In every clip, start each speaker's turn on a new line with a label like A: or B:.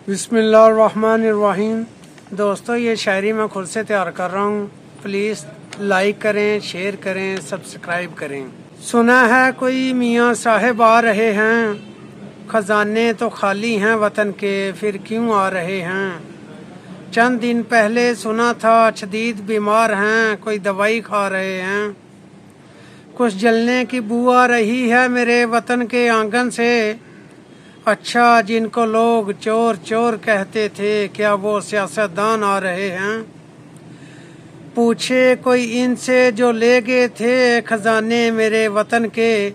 A: बिस्मिल्लाहिर्रहमानिर्रहीम। दोस्तों, ये शायरी मैं खुद से तैयार कर रहा हूँ। प्लीज़ लाइक करें, शेयर करें, सब्सक्राइब करें। सुना है कोई मियाँ साहब आ रहे हैं, खजाने तो खाली हैं वतन के, फिर क्यों आ रहे हैं। चंद दिन पहले सुना था शदीद बीमार हैं, कोई दवाई खा रहे हैं। कुछ जलने की बू आ रही है मेरे वतन के आंगन से। अच्छा, जिनको लोग चोर चोर कहते थे, क्या वो सियासतदान आ रहे हैं। पूछे कोई इनसे जो ले गए थे खजाने मेरे वतन के,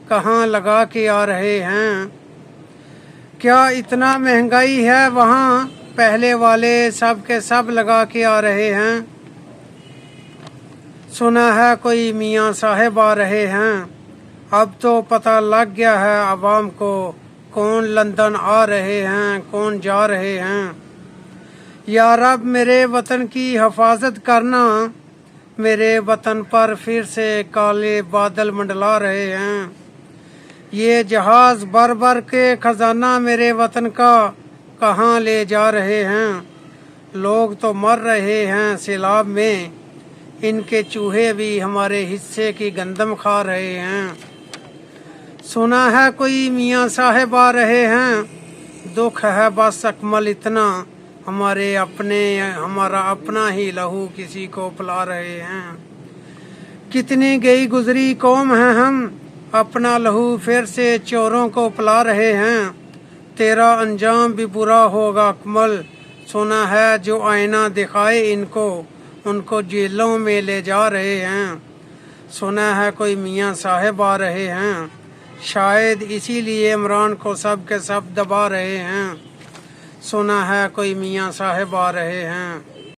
A: कहाँ लगा के आ रहे हैं। क्या इतना महंगाई है वहाँ, पहले वाले सब के सब लगा के आ रहे हैं। सुना है कोई मियाँ साहब आ रहे हैं, अब तो पता लग गया है आवाम को, कौन लंदन आ रहे हैं, कौन जा रहे हैं। या रब मेरे वतन की हिफाजत करना, मेरे वतन पर फिर से काले बादल मंडला रहे हैं। ये जहाज भर भर के खजाना मेरे वतन का कहाँ ले जा रहे हैं। लोग तो मर रहे हैं सैलाब में, इनके चूहे भी हमारे हिस्से की गंदम खा रहे हैं। सुना है कोई मियाँ साहब आ रहे हैं, दुख है बस अकमल इतना, हमारा अपना ही लहू किसी को पिला रहे हैं। कितनी गई गुजरी कौम है हम, अपना लहू फिर से चोरों को पिला रहे हैं। तेरा अंजाम भी बुरा होगा अकमल, सुना है जो आईना दिखाए इनको, उनको जेलों में ले जा रहे हैं। सुना है कोई मियाँ साहब आ रहे हैं, शायद इसीलिए इमरान को सब के सब दबा रहे हैं। सुना है कोई मियाँ साहब आ रहे हैं।